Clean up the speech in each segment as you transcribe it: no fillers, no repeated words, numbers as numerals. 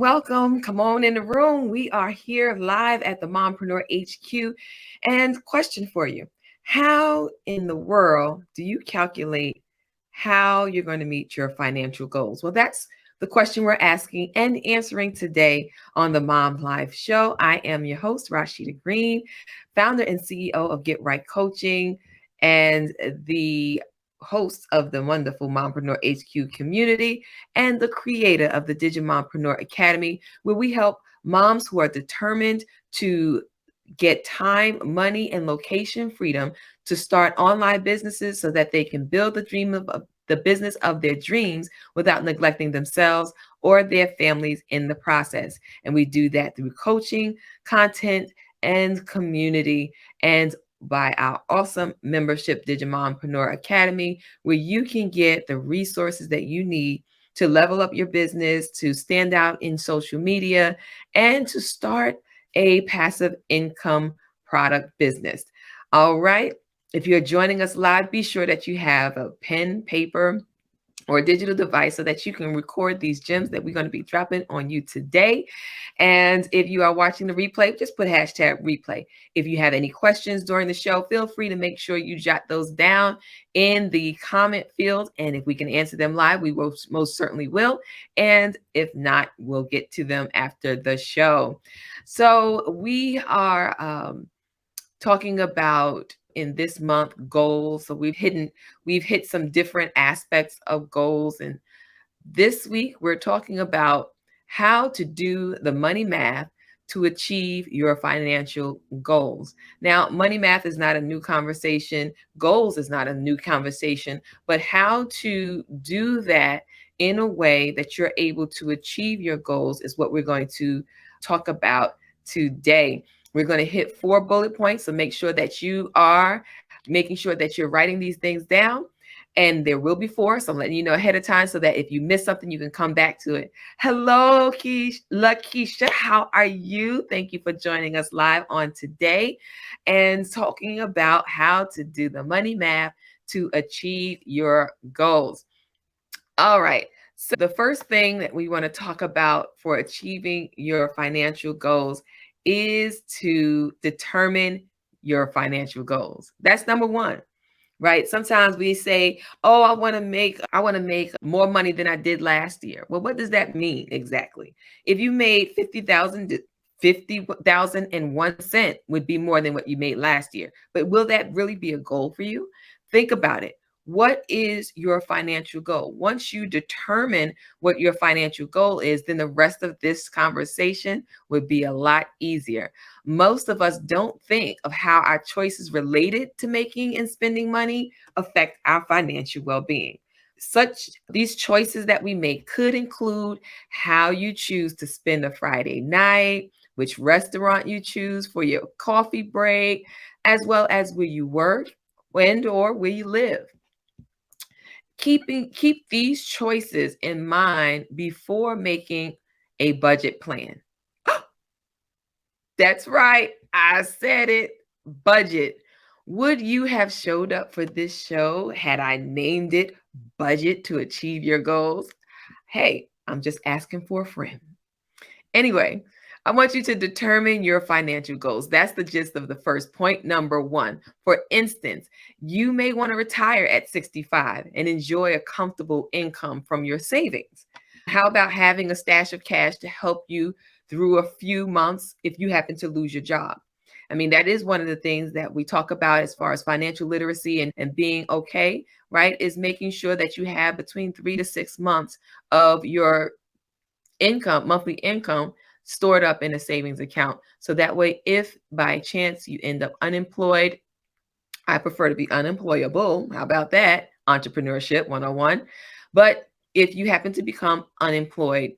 Welcome. Come on in the room. We are here live at the Mompreneur HQ. And question for you. How in the world do you calculate how you're going to meet your financial goals? Well, that's the question we're asking and answering today on the Mom Live Show. I am your host, Rasheeda Green, founder and CEO of Get Right Coaching and the host of the wonderful Mompreneur HQ community and the creator of the Digi Entrepreneur Academy, where we help moms who are determined to get time, money, and location freedom to start online businesses so that they can build of the business of their dreams without neglecting themselves or their families in the process. And we do that through coaching, content, and community, and by our awesome membership, Digi Entrepreneur Academy, where you can get the resources that you need to level up your business, to stand out in social media, and to start a passive income product business. All right. If you're joining us live, be sure that you have a pen, paper, or a digital device so that you can record these gems that we're going to be dropping on you today. And if you are watching the replay, just put hashtag replay. If you have any questions during the show, feel free to make sure you jot those down in the comment field. And if we can answer them live, we will most certainly will. And if not, we'll get to them after the show. So we are talking about in this month goals. So we've hit some different aspects of goals. And this week we're talking about how to do the money math to achieve your financial goals. Now, money math is not a new conversation. Goals is not a new conversation, but how to do that in a way that you're able to achieve your goals is what we're going to talk about today. We're going to hit 4 bullet points. So make sure that you are making sure that you're writing these things down. And there will be 4. So I'm letting you know ahead of time so that if you miss something, you can come back to it. Hello, Lakeisha. How are you? Thank you for joining us live on today and talking about how to do the money math to achieve your goals. All right. So the first thing that we want to talk about for achieving your financial goals is to determine your financial goals. That's number 1, right? Sometimes we say, "Oh, I want to make more money than I did last year." Well, what does that mean exactly? If you made 50,001 cent would be more than what you made last year. But will that really be a goal for you? Think about it. What is your financial goal? Once you determine what your financial goal is, then the rest of this conversation would be a lot easier. Most of us don't think of how our choices related to making and spending money affect our financial well-being. These choices that we make could include how you choose to spend a Friday night, which restaurant you choose for your coffee break, as well as where you work and or where you live. Keep these choices in mind before making a budget plan. That's right. I said it. Budget. Would you have showed up for this show had I named it Budget to Achieve Your Goals? Hey, I'm just asking for a friend. Anyway, I want you to determine your financial goals. That's the gist of the first point, number 1. For instance, you may want to retire at 65 and enjoy a comfortable income from your savings. How about having a stash of cash to help you through a few months if you happen to lose your job? I mean, that is one of the things that we talk about as far as financial literacy and being okay, right? Is making sure that you have between 3 to 6 months of your monthly income stored up in a savings account. So that way, if by chance you end up unemployed, I prefer to be unemployable. How about that? Entrepreneurship 101. But if you happen to become unemployed,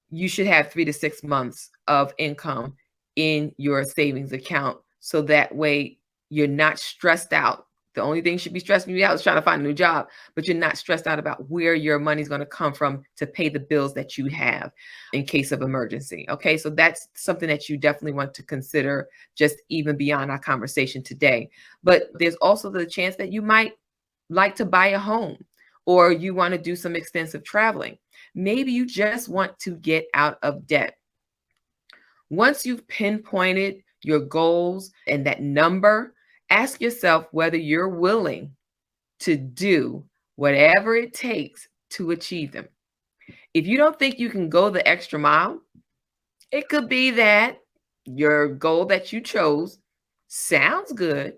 you should have 3 to 6 months of income in your savings account. So that way you're not stressed out. The only thing should be stressing you out is trying to find a new job, but you're not stressed out about where your money's going to come from to pay the bills that you have in case of emergency. Okay, so that's something that you definitely want to consider just even beyond our conversation today. But there's also the chance that you might like to buy a home or you want to do some extensive traveling. Maybe you just want to get out of debt. Once you've pinpointed your goals and that number, ask yourself whether you're willing to do whatever it takes to achieve them. If you don't think you can go the extra mile, it could be that your goal that you chose sounds good,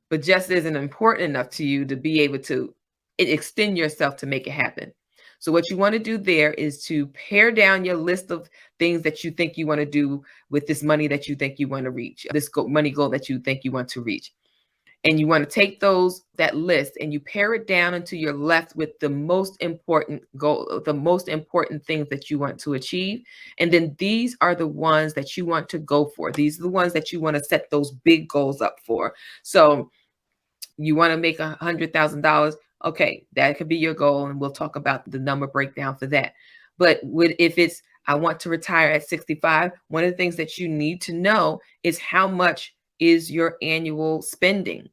but just isn't important enough to you to be able to extend yourself to make it happen. So what you want to do there is to pare down your list of things that you think you want to do with this money that you think you want to reach, this money goal that you think you want to reach. And you want to take that list and you pare it down until you're left with the most important goal, the most important things that you want to achieve. And then these are the ones that you want to go for. These are the ones that you want to set those big goals up for. So you want to make $100,000. Okay, that could be your goal. And we'll talk about the number breakdown for that. But if it's, I want to retire at 65, one of the things that you need to know is how much is your annual spending.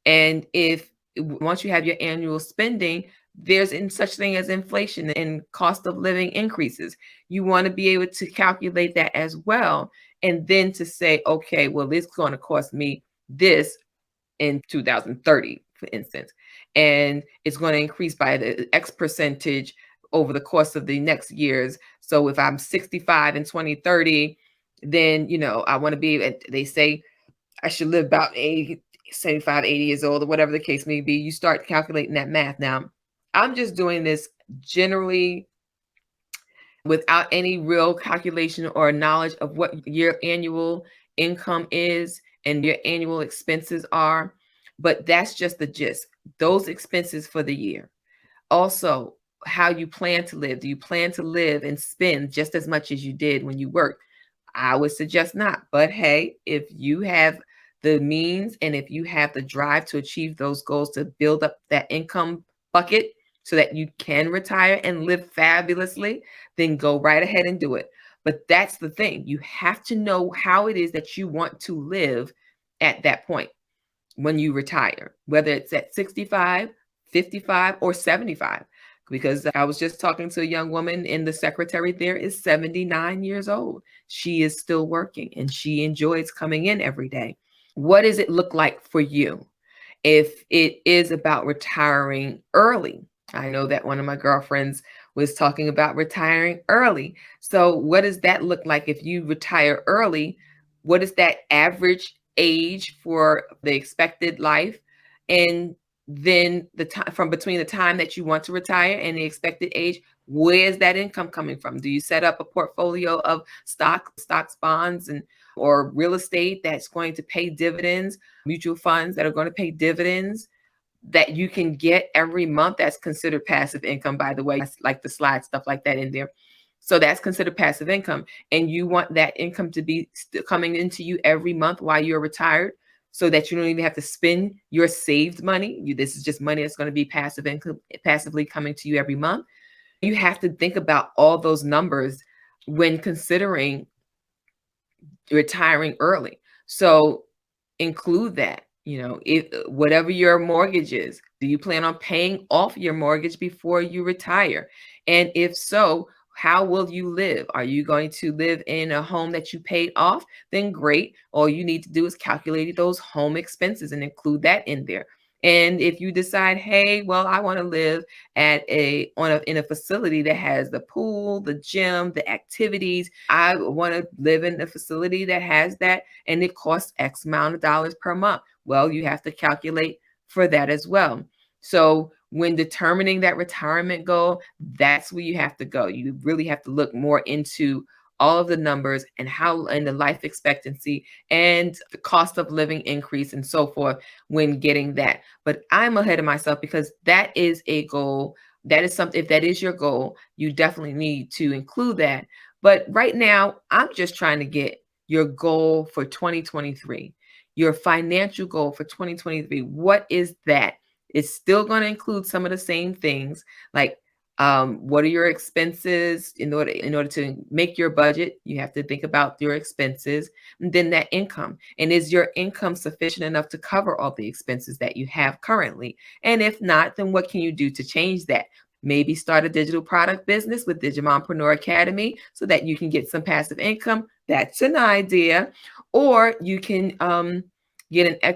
And if once you have your annual spending, there's such thing as inflation and cost of living increases. You want to be able to calculate that as well. And then to say, okay, well, this is going to cost me this in 2030, for instance, and it's going to increase by the X percentage over the course of the next years. So if I'm 65 in 2030, then, I want to be, they say I should live about 75, 80 years old, or whatever the case may be. You start calculating that math. Now, I'm just doing this generally without any real calculation or knowledge of what your annual income is and your annual expenses are. But that's just the gist. Those expenses for the year. Also, how you plan to live. Do you plan to live and spend just as much as you did when you worked? I would suggest not. But hey, if you have the means and if you have the drive to achieve those goals, to build up that income bucket so that you can retire and live fabulously, then go right ahead and do it. But that's the thing. You have to know how it is that you want to live at that point when you retire, whether it's at 65, 55, or 75. Because I was just talking to a young woman, and the secretary there is 79 years old. She is still working and she enjoys coming in every day. What does it look like for you? If it is about retiring early, I know that one of my girlfriends was talking about retiring early. So what does that look like if you retire early? What is that average age for the expected life? And then the time from between the time that you want to retire and the expected age, where's that income coming from? Do you set up a portfolio of stocks, bonds, and or real estate that's going to pay dividends, mutual funds that are going to pay dividends that you can get every month? That's considered passive income, by the way. That's like the slide stuff like that in there. So that's considered passive income. And you want that income to be coming into you every month while you're retired, so that you don't even have to spend your saved money. This is just money that's going to be passive income, passively coming to you every month. You have to think about all those numbers when considering retiring early. So include that. If whatever your mortgage is, do you plan on paying off your mortgage before you retire? And if so, how will you live? Are you going to live in a home that you paid off? Then great. All you need to do is calculate those home expenses and include that in there. And if you decide, hey, well, I want to live in a facility that has the pool, the gym, the activities, I want to live in a facility that has that, and it costs X amount of dollars per month. Well, you have to calculate for that as well. So when determining that retirement goal, that's where you have to go. You really have to look more into all of the numbers and the life expectancy and the cost of living increase and so forth when getting that. But I'm ahead of myself because that is a goal. That is something, if that is your goal, you definitely need to include that. But right now, I'm just trying to get your goal for 2023, your financial goal for 2023. What is that? It's still going to include some of the same things, like what are your expenses? In order to make your budget, you have to think about your expenses, and then that income. And is your income sufficient enough to cover all the expenses that you have currently? And if not, then what can you do to change that? maybe start a digital product business with Digi Mompreneur Academy so that you can get some passive income. That's an idea. Or you can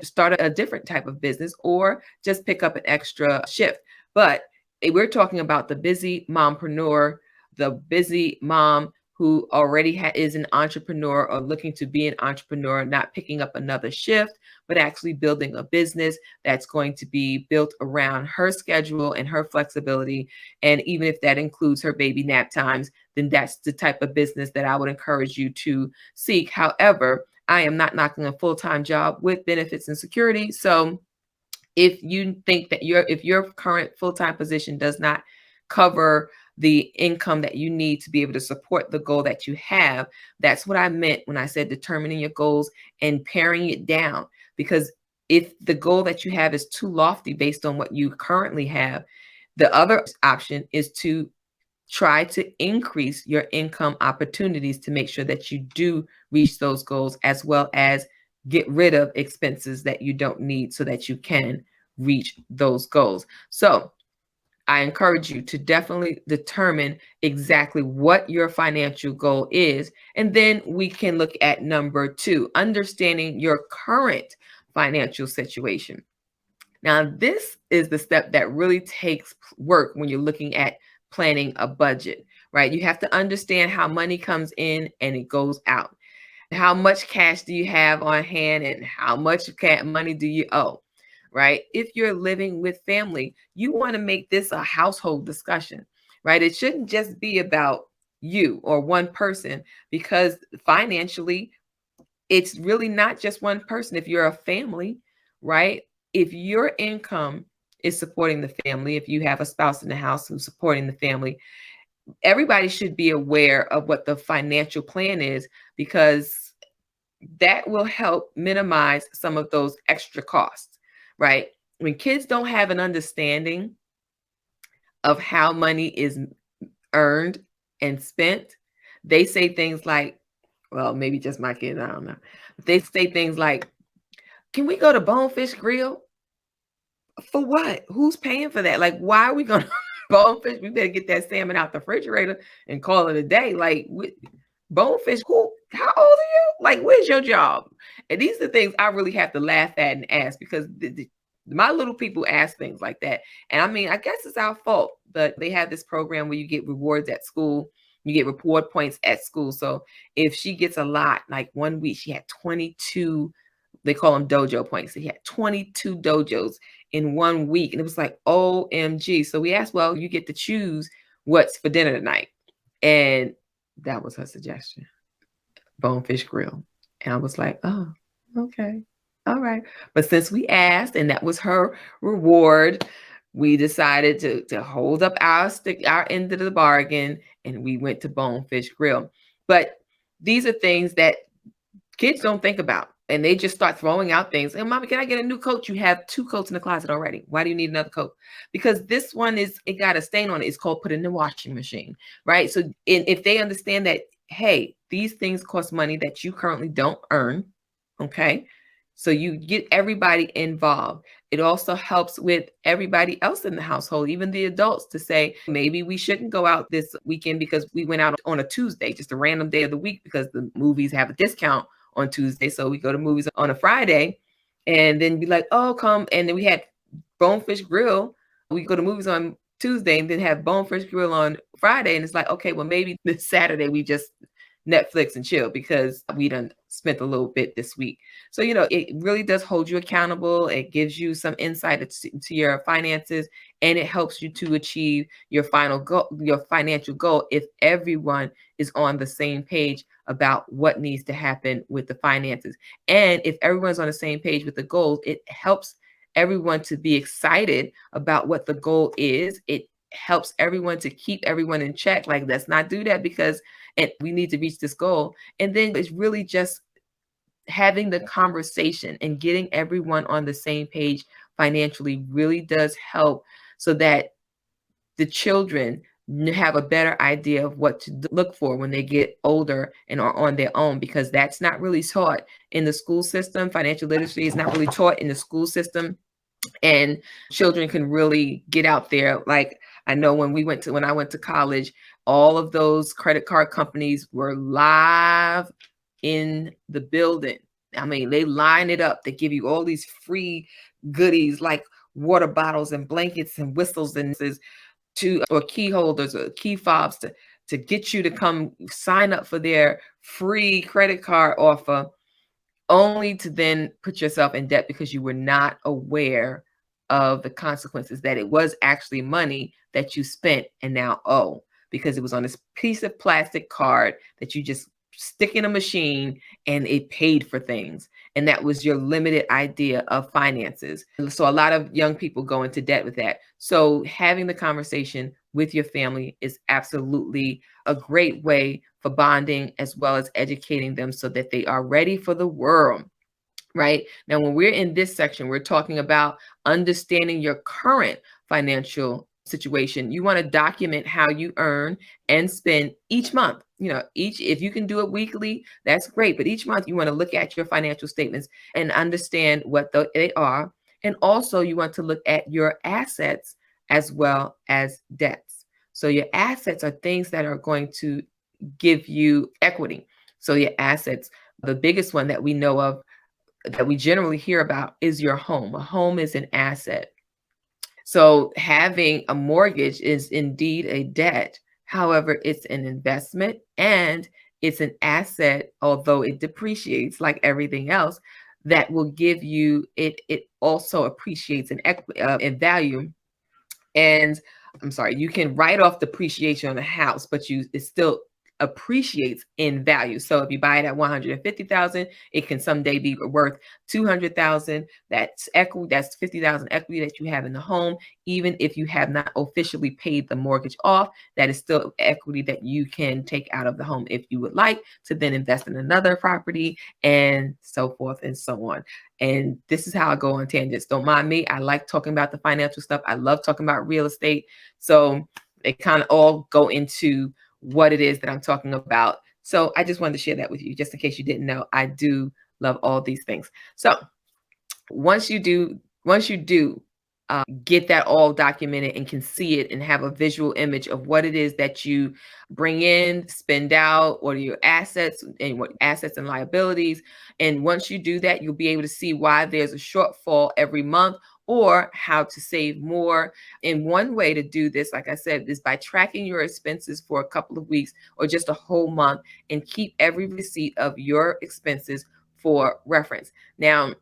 start a different type of business, or just pick up an extra shift. But we're talking about the busy mompreneur, the busy mom who already is an entrepreneur or looking to be an entrepreneur, not picking up another shift, but actually building a business that's going to be built around her schedule and her flexibility. And even if that includes her baby nap times, then that's the type of business that I would encourage you to seek. However, I am not knocking a full-time job with benefits and security. So if you think that if your current full-time position does not cover the income that you need to be able to support the goal that you have, that's what I meant when I said determining your goals and paring it down. Because if the goal that you have is too lofty based on what you currently have, the other option is to try to increase your income opportunities to make sure that you do reach those goals, as well as get rid of expenses that you don't need so that you can reach those goals. So I encourage you to definitely determine exactly what your financial goal is. And then we can look at number 2, understanding your current financial situation. Now, this is the step that really takes work when you're looking at planning a budget, right? You have to understand how money comes in and it goes out. How much cash do you have on hand and how much money do you owe, right? If you're living with family, you want to make this a household discussion, right? It shouldn't just be about you or one person, because financially, it's really not just one person. If you're a family, right? If your income is supporting the family, if you have a spouse in the house who's supporting the family, everybody should be aware of what the financial plan is, because that will help minimize some of those extra costs, right? When kids don't have an understanding of how money is earned and spent, they say things like, well, maybe just my kids, I don't know. They say things like, can we go to Bonefish Grill? For what? Who's paying for that? Like, why are we going to Bonefish? We better get that salmon out the refrigerator and call it a day. Like, Bonefish, who? How old are you? Like, where's your job? And these are things I really have to laugh at and ask, because my little people ask things like that. And I mean, I guess it's our fault, but they have this program where you get rewards at school. You get reward points at school. So if she gets a lot, like one week she had 22, they call them dojo points. So he had 22 dojos in 1 week. And it was like, OMG. So we asked, well, you get to choose what's for dinner tonight. And that was her suggestion, Bonefish Grill. And I was like, oh, okay. All right. But since we asked and that was her reward, we decided to hold up our end of the bargain, and we went to Bonefish Grill. But these are things that kids don't think about, and they just start throwing out things. And mommy, can I get a new coat? You have 2 coats in the closet already. Why do you need another coat? Because this one it got a stain on it. It's called put in the washing machine, right? So if they understand that, hey, these things cost money that you currently don't earn, okay? So you get everybody involved. It also helps with everybody else in the household, even the adults, to say, maybe we shouldn't go out this weekend because we went out on a Tuesday, just a random day of the week, because the movies have a discount on Tuesday. So we go to movies on a Friday, and then be like, oh, come. And then we had Bonefish Grill. We go to movies on Tuesday and then have Bonefish Grill on Friday. And it's like, okay, well, maybe this Saturday we just Netflix and chill because we done spent a little bit this week. So, it really does hold you accountable. It gives you some insight into your finances, and it helps you to achieve your final goal, your financial goal, if everyone is on the same page about what needs to happen with the finances. And if everyone's on the same page with the goals, it helps everyone to be excited about what the goal is. It helps everyone to keep everyone in check. Like, let's not do that because we need to reach this goal. And then it's really just having the conversation and getting everyone on the same page financially really does help, so that the children have a better idea of what to look for when they get older and are on their own, because that's not really taught in the school system. Financial literacy is not really taught in the school system, and children can really get out there. Like, I know when I went to college, all of those credit card companies were live in the building. I mean, they line it up. They give you all these free goodies like water bottles and blankets and whistles and or key holders or key fobs to get you to come sign up for their free credit card offer, only to then put yourself in debt because you were not aware of the consequences, that it was actually money that you spent and now owe, because it was on this piece of plastic card that you just stick in a machine and it paid for things. And that was your limited idea of finances. And so a lot of young people go into debt with that. So having the conversation with your family is absolutely a great way for bonding, as well as educating them so that they are ready for the world. Right now, when we're in this section, we're talking about understanding your current financial situation. You want to document how you earn and spend each month. If you can do it weekly, that's great. But each month you want to look at your financial statements and understand what they are. And also you want to look at your assets as well as debts. So your assets are things that are going to give you equity. So your assets, the biggest one that we know of, that we generally hear about, is your home. A home is an asset. So having a mortgage is indeed a debt. However, it's an investment and it's an asset, although it depreciates like everything else, that will give you, it also appreciates in value. And I'm sorry, you can write off depreciation on a house, but it still appreciates in value. So if you buy it at 150,000, it can someday be worth 200,000. That's equity. That's 50,000 equity that you have in the home. Even if you have not officially paid the mortgage off, that is still equity that you can take out of the home if you would like to then invest in another property, and so forth and so on. And this is how I go on tangents. Don't mind me. I like talking about the financial stuff. I love talking about real estate. So they kind of all go into what it is that I'm talking about. So I just wanted to share that with you, just in case you didn't know. I do love all these things. So once you do get that all documented and can see it and have a visual image of what it is that you bring in, spend out, or your assets and what assets and liabilities. And once you do that, you'll be able to see why there's a shortfall every month, or how to save more. And one way to do this, like I said, is by tracking your expenses for a couple of weeks or just a whole month, and keep every receipt of your expenses for reference. Now,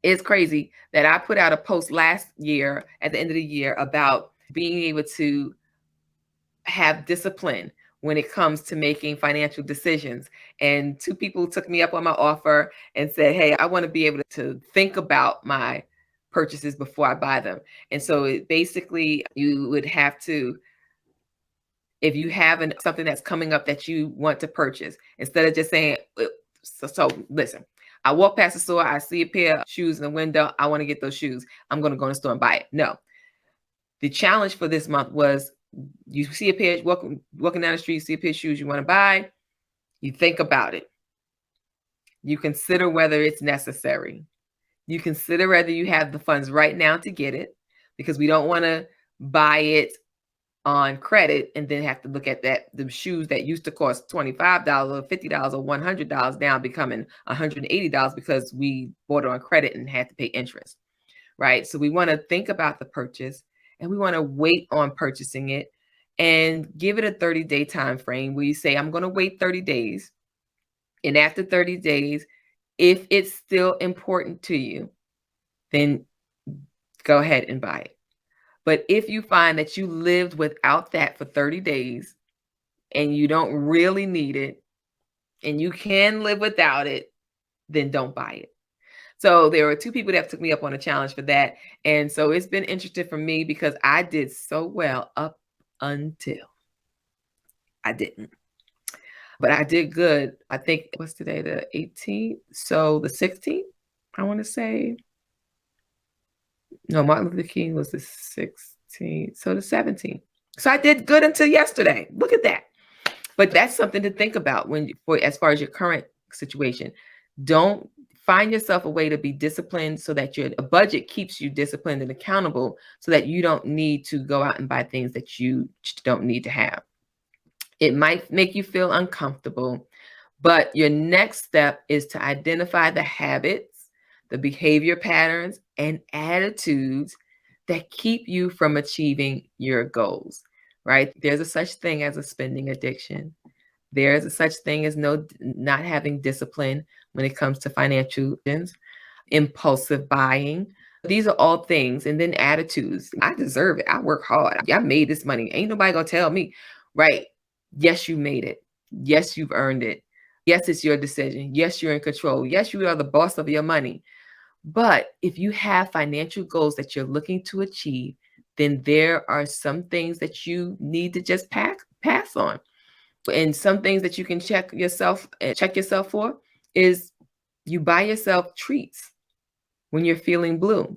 it's crazy that I put out a post last year at the end of the year about being able to have discipline when it comes to making financial decisions. And 2 people took me up on my offer and said, hey, I want to be able to think about my purchases before I buy them. And so basically you would have to, if you have something that's coming up that you want to purchase, instead of just saying, so listen, I walk past the store, I see a pair of shoes in the window, I want to get those shoes, I'm going to go in the store and buy it. No. The challenge for this month was, you see a pair, walking down the street, you see a pair of shoes you want to buy, you think about it. You consider whether it's necessary. You consider whether you have the funds right now to get it, because we don't want to buy it on credit and then have to look at the shoes that used to cost $25 or $50 or $100 now becoming $180 because we bought it on credit and had to pay interest, right? So we want to think about the purchase, and we want to wait on purchasing it, and give it a 30-day time frame where you say, I'm going to wait 30 days. And after 30 days, if it's still important to you, then go ahead and buy it. But if you find that you lived without that for 30 days and you don't really need it and you can live without it, then don't buy it. So there were 2 people that took me up on a challenge for that. And so it's been interesting for me because I did so well up until I didn't. But I did good. I think, what's today, the 18th? So the 16th, I want to say. No, Martin Luther King was the 16th. So the 17th. So I did good until yesterday. Look at that. But that's something to think about as far as your current situation. Don't Find yourself a way to be disciplined so that your budget keeps you disciplined and accountable so that you don't need to go out and buy things that you don't need to have. It might make you feel uncomfortable, but your next step is to identify the habits, the behavior patterns, and attitudes that keep you from achieving your goals, right? There's a such thing as a spending addiction. There's a such thing as not having discipline when it comes to financial things, impulsive buying. These are all things. And then attitudes. I deserve it. I work hard. I made this money. Ain't nobody gonna tell me. Right. Yes, you made it. Yes, you've earned it. Yes, it's your decision. Yes, you're in control. Yes, you are the boss of your money. But if you have financial goals that you're looking to achieve, then there are some things that you need to just pass on. And some things that you can check yourself for is you buy yourself treats when you're feeling blue,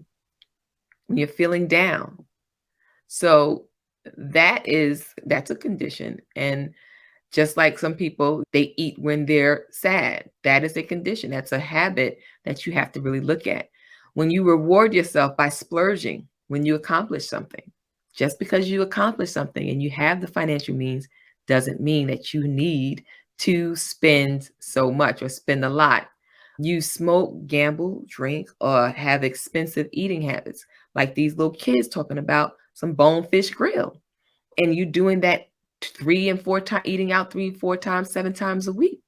when you're feeling down. So that's a condition. And just like some people, they eat when they're sad. That is a condition. That's a habit that you have to really look at. When you reward yourself by splurging when you accomplish something, just because you accomplish something and you have the financial means doesn't mean that you need to spend so much or spend a lot. You smoke, gamble, drink, or have expensive eating habits, like these little kids talking about some bonefish grill. And you doing that 3 and 4 times, eating out 3, 4 times, 7 times a week.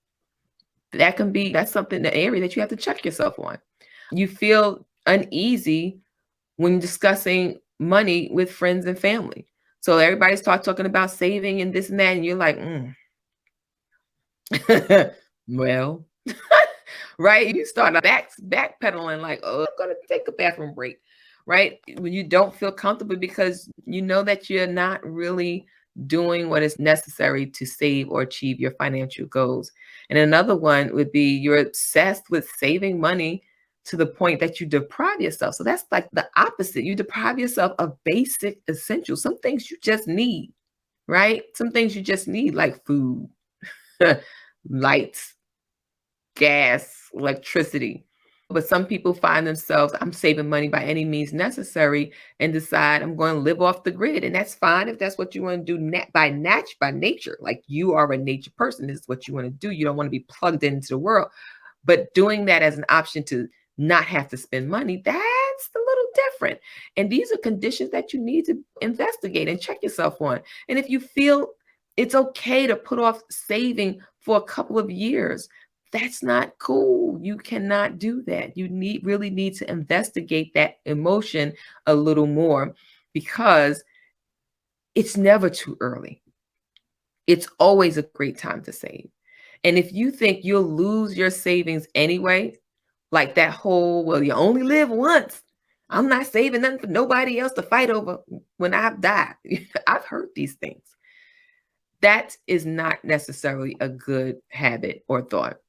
That's something, the area that you have to check yourself on. You feel uneasy when discussing money with friends and family. So everybody starts talking about saving and this and that, and you're like, well, right? You start backpedaling like, oh, I'm going to take a bathroom break, right? When you don't feel comfortable because you know that you're not really doing what is necessary to save or achieve your financial goals. And another one would be you're obsessed with saving money to the point that you deprive yourself. So that's like the opposite. You deprive yourself of basic essentials, some things you just need, right? Some things you just need, like food, lights, gas, electricity. But some people find themselves, I'm saving money by any means necessary, and decide I'm going to live off the grid. And that's fine if that's what you want to do by nature. Like you are a nature person. This is what you want to do. You don't want to be plugged into the world. But doing that as an option to not have to spend money, that's a little different. And these are conditions that you need to investigate and check yourself on. And if you feel it's okay to put off saving for a couple of years, that's not cool. You cannot do that. You really need to investigate that emotion a little more, because it's never too early. It's always a great time to save. And if you think you'll lose your savings anyway, like that whole, well, you only live once, I'm not saving nothing for nobody else to fight over when I've died. I've heard these things. That is not necessarily a good habit or thought.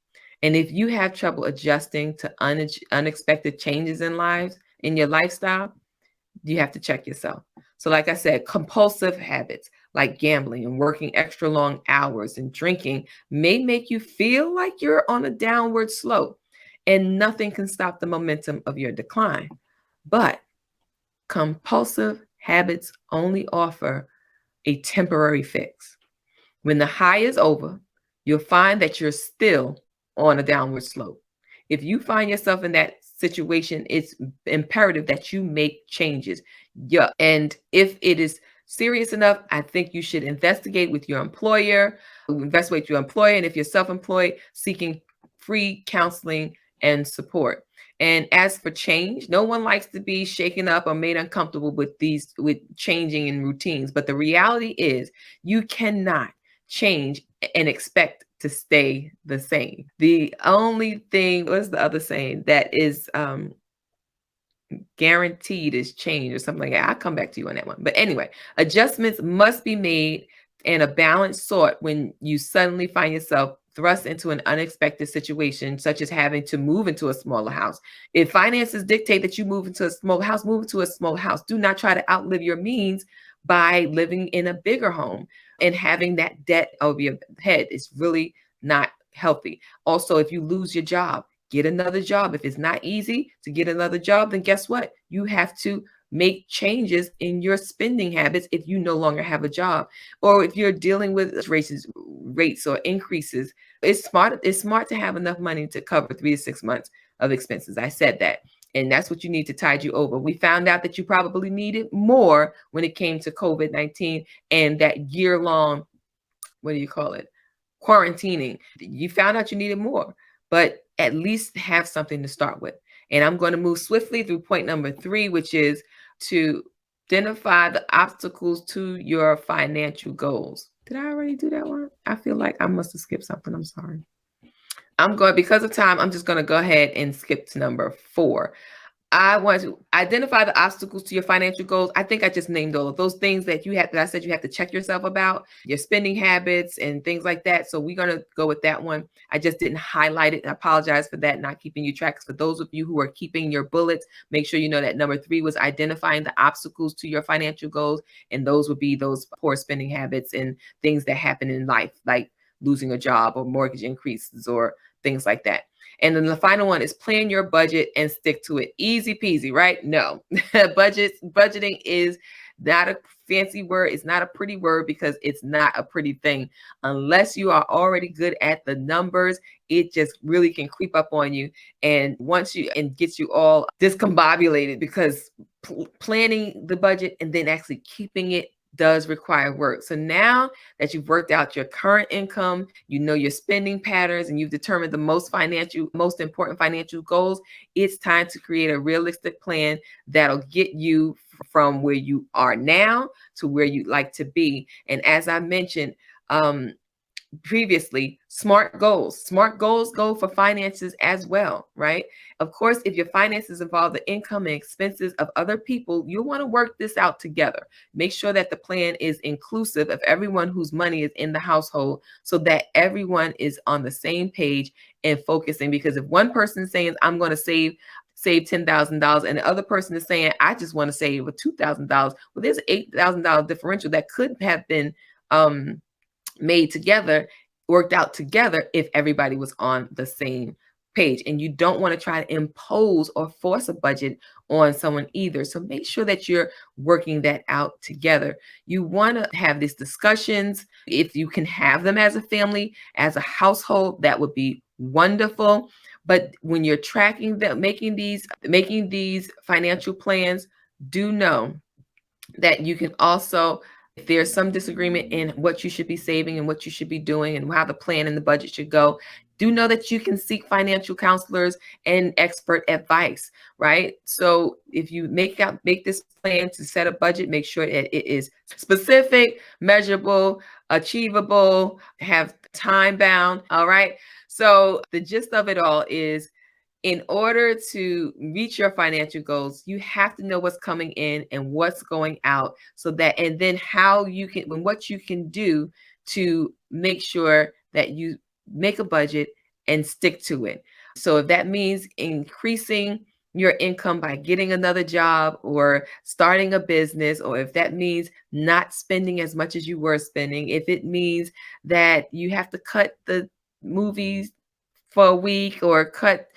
And if you have trouble adjusting to unexpected changes in your lifestyle, you have to check yourself. So like I said, compulsive habits like gambling and working extra long hours and drinking may make you feel like you're on a downward slope, and nothing can stop the momentum of your decline. But compulsive habits only offer a temporary fix. When the high is over, you'll find that you're still on a downward slope. If you find yourself in that situation, it's imperative that you make changes. Yeah. And if it is serious enough, I think you should investigate with your employer, And if you're self-employed, seeking free counseling and support. And as for change, no one likes to be shaken up or made uncomfortable with changing in routines. But the reality is you cannot change and expect to stay the same. The only thing, what's the other saying, that is guaranteed is change or something like that. I'll come back to you on that one. But anyway, adjustments must be made and a balance sought when you suddenly find yourself thrust into an unexpected situation, such as having to move into a smaller house. If finances dictate that you move into a small house, move to a small house. Do not try to outlive your means by living in a bigger home and having that debt over your head. Is really not healthy. Also, if you lose your job, get another job. If it's not easy to get another job, then guess what? You have to make changes in your spending habits if you no longer have a job, or if you're dealing with rates or increases. It's smart to have enough money to cover 3 to 6 months of expenses. I said that. And that's what you need to tide you over. We found out that you probably needed more when it came to COVID-19 and that year-long, what do you call it, quarantining. You found out you needed more, but at least have something to start with. And I'm going to move swiftly through point number 3, which is to identify the obstacles to your financial goals. Did I already do that one? I feel like I must have skipped something. I'm sorry. Because of time, I'm just going to go ahead and skip to number 4. I want to identify the obstacles to your financial goals. I think I just named all of those things that I said you have to check yourself about, your spending habits and things like that. So we're going to go with that one. I just didn't highlight it. I apologize for that, not keeping you track. For those of you who are keeping your bullets, make sure you know that number 3 was identifying the obstacles to your financial goals. And those would be those poor spending habits and things that happen in life, like losing a job or mortgage increases or things like that. And then the final one is plan your budget and stick to it. Easy peasy, right? No. Budgeting is not a fancy word. It's not a pretty word because it's not a pretty thing. Unless you are already good at the numbers, it just really can creep up on you. And gets you all discombobulated because planning the budget and then actually keeping it does require work. So now that you've worked out your current income, you know your spending patterns, and you've determined the most important financial goals, it's time to create a realistic plan that'll get you from where you are now to where you'd like to be. And as I mentioned, previously, SMART goals. SMART goals go for finances as well, right? Of course, if your finances involve the income and expenses of other people, you'll want to work this out together. Make sure that the plan is inclusive of everyone whose money is in the household so that everyone is on the same page and focusing. Because if one person is saying, I'm going to save $10,000 and the other person is saying, I just want to save $2,000, well, there's an $8,000 differential that could have been worked out together if everybody was on the same page. And you don't want to try to impose or force a budget on someone either. So make sure that you're working that out together. You want to have these discussions. If you can have them as a family, as a household, that would be wonderful. But when you're tracking them, making these financial plans, do know that you can also, if there's some disagreement in what you should be saving and what you should be doing and how the plan and the budget should go, do know that you can seek financial counselors and expert advice, right? So if you make this plan to set a budget, make sure that it is specific, measurable, achievable, have time bound, all right? So the gist of it all is, in order to reach your financial goals, you have to know what's coming in and what's going out, and then what you can do to make sure that you make a budget and stick to it. So if that means increasing your income by getting another job or starting a business, or if that means not spending as much as you were spending, if it means that you have to cut the movies for a week or cut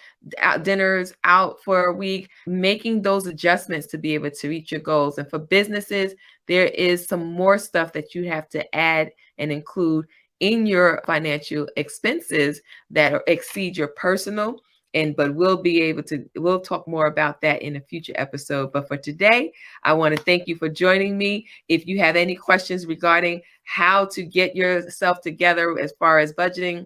dinners out for a week, making those adjustments to be able to reach your goals. And for businesses, there is some more stuff that you have to add and include in your financial expenses that exceed your personal. But we'll talk more about that in a future episode. But for today, I want to thank you for joining me. If you have any questions regarding how to get yourself together as far as budgeting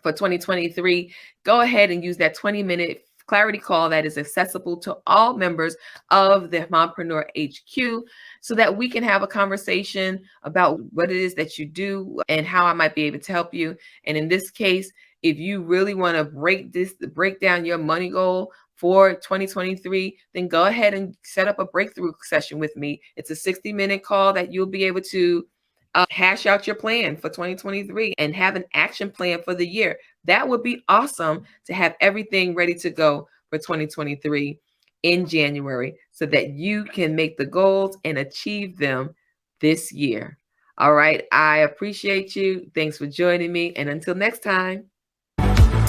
for 2023, go ahead and use that 20-minute clarity call that is accessible to all members of the Mompreneur HQ so that we can have a conversation about what it is that you do and how I might be able to help you. And in this case, if you really want to break down your money goal for 2023, then go ahead and set up a breakthrough session with me. It's a 60-minute call that you'll be able to hash out your plan for 2023 and have an action plan for the year. That would be awesome to have everything ready to go for 2023 in January so that you can make the goals and achieve them this year. All right. I appreciate you. Thanks for joining me. And until next time.